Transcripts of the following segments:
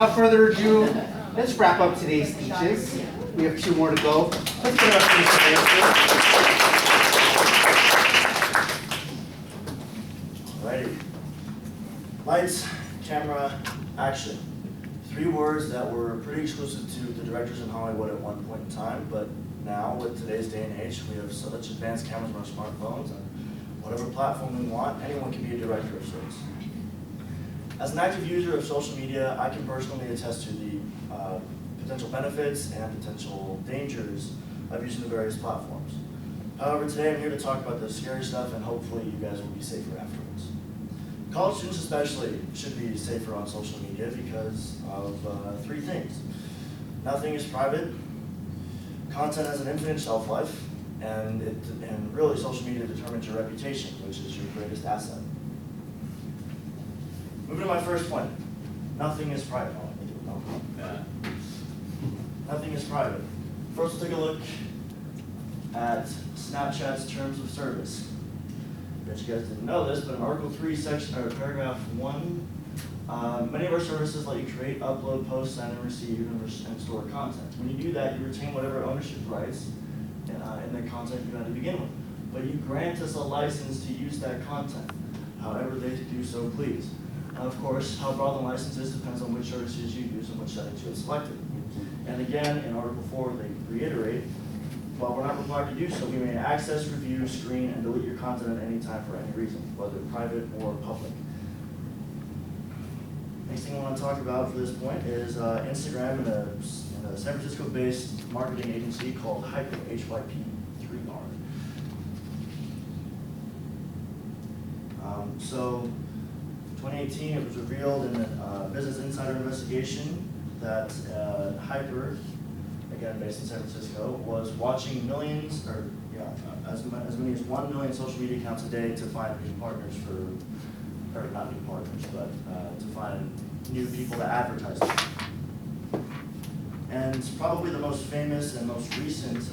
Without further ado, let's wrap up today's speeches. We have two more to go. Let's get our first Alrighty. Lights, camera, action. 3 words that were pretty exclusive to the directors in Hollywood at one point in time, but now with today's day and age, we have such advanced cameras on our smartphones and whatever platform we want, anyone can be a director of sorts. As an active user of social media, I can personally attest to the potential benefits and potential dangers of using the various platforms. However, today I'm here to talk about the scary stuff and hopefully you guys will be safer afterwards. College students especially should be safer on social media because of 3 things. Nothing is private, content has an infinite shelf life, and really social media determines your reputation, which is your greatest asset. Moving to my first point, nothing is private. Nothing is private. First, we'll take a look at Snapchat's terms of service. I bet you guys didn't know this, but in Article 3, paragraph 1, many of our services let you create, upload, post, send, and receive, and store content. When you do that, you retain whatever ownership rights in the content you had to begin with. But you grant us a license to use that content, however they do so please. Of course, how broad the license is depends on which services you use and which settings you have selected. And again, in Article 4, they reiterate, while we're not required to do so, we may access, review, screen, and delete your content at any time for any reason, whether private or public. Next thing I want to talk about for this point is Instagram and a San Francisco-based marketing agency called Hyper, HYP3R. So, 2018, it was revealed in a Business Insider investigation that Hyper, again based in San Francisco, was watching millions, as many as 1 million social media accounts a day to find new partners or not new partners, but to find new people to advertise to. And probably the most famous and most recent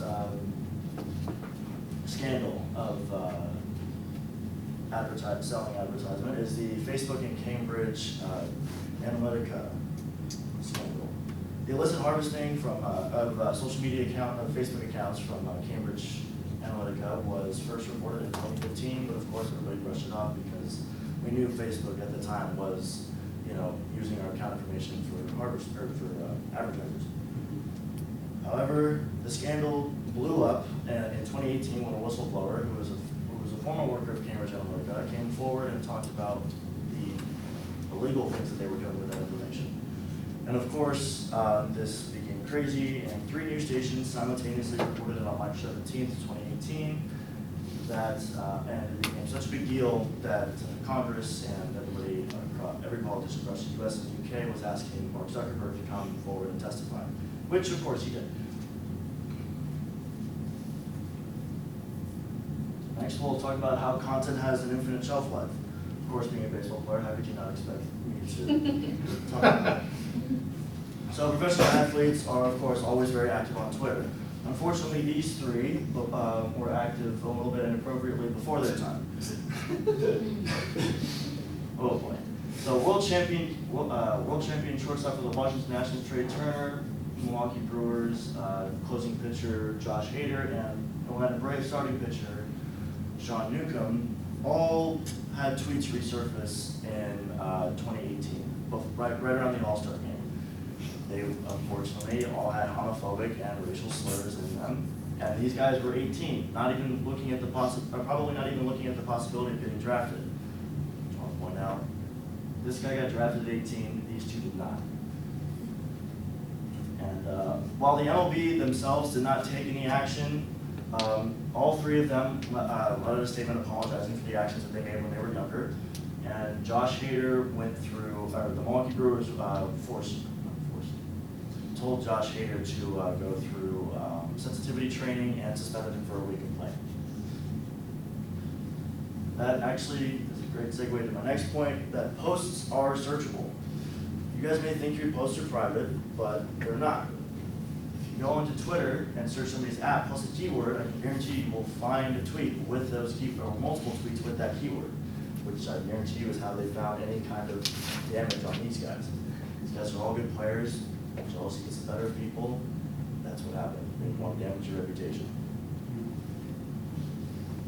scandal of selling advertisement is the Facebook and Cambridge Analytica scandal. The illicit harvesting of social media Facebook accounts from Cambridge Analytica was first reported in 2015, but of course everybody brushed it off because we knew Facebook at the time was, using our account information for advertisers. However, the scandal blew up in 2018 when a whistleblower who was a former worker of Cambridge Analytica came forward and talked about the illegal things that they were doing with that information. And of course, this became crazy, and 3 news stations simultaneously reported it on March 17th, 2018, and it became such a big deal that Congress and every politician across the US and the UK was asking Mark Zuckerberg to come forward and testify, which of course he did. Next, we'll talk about how content has an infinite shelf life. Of course, being a baseball player, how could you not expect me to talk about that? So professional athletes are, of course, always very active on Twitter. Unfortunately, these 3 were active a little bit inappropriately before their time. Oh boy. So world champion shortstop for the Washington Nationals, Trey Turner, Milwaukee Brewers closing pitcher Josh Hader, and Atlanta Braves starting pitcher Sean Newcomb all had tweets resurface in 2018, right around the All-Star game. They unfortunately all had homophobic and racial slurs in them, and these guys were 18, probably not even looking at the possibility of getting drafted. I want to point out, this guy got drafted at 18, these 2 did not. And while the MLB themselves did not take any action, all 3 of them let out a statement apologizing for the actions that they made when they were younger. And Josh Hader the Milwaukee Brewers told Josh Hader to go through sensitivity training and suspended him for a week of play. That actually is a great segue to my next point, that posts are searchable. You guys may think your posts are private, but they're not. If you go into Twitter and search somebody's app plus a keyword, I can guarantee you will find a tweet with those or multiple tweets with that keyword, which I guarantee you is how they found any kind of damage on these guys. These guys are all good players, jealousy gets the better of people, that's what happens. They want to damage your reputation.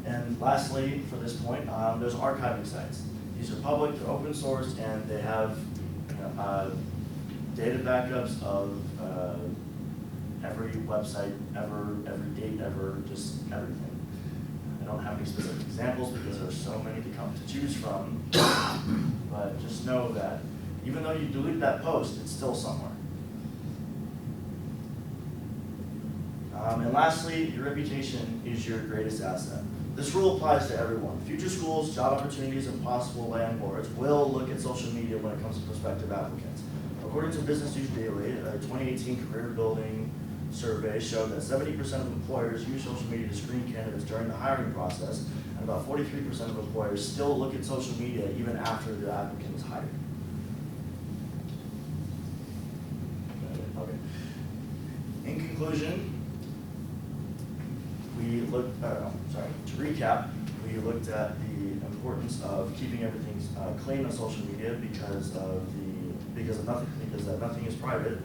And lastly, for this point, there's archiving sites. These are public, they're open source, and they have data backups of every website ever, every date ever, just everything. I don't have any specific examples because there's so many to choose from, but just know that even though you delete that post, it's still somewhere. And lastly, your reputation is your greatest asset. This rule applies to everyone. Future schools, job opportunities, and possible landlords will look at social media when it comes to prospective applicants. According to Business News Daily, a 2018 career building survey showed that 70% of employers use social media to screen candidates during the hiring process, and about 43% of employers still look at social media even after the applicant is hired. Okay. In conclusion, to recap, we looked at the importance of keeping everything clean on social media because nothing is private.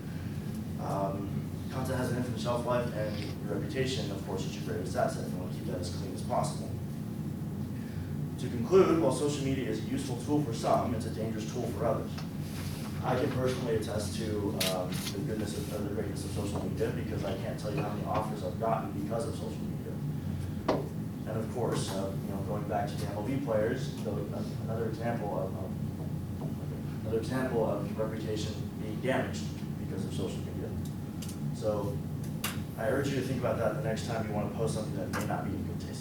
Content has an infinite shelf life, and your reputation, of course, is your greatest asset. You want to keep that as clean as possible. To conclude, while social media is a useful tool for some, it's a dangerous tool for others. I can personally attest to the goodness of the greatness of social media because I can't tell you how many offers I've gotten because of social media. And of course, going back to the MLB players, another example of reputation being damaged because of social media. So I urge you to think about that the next time you want to post something that may not be in good taste.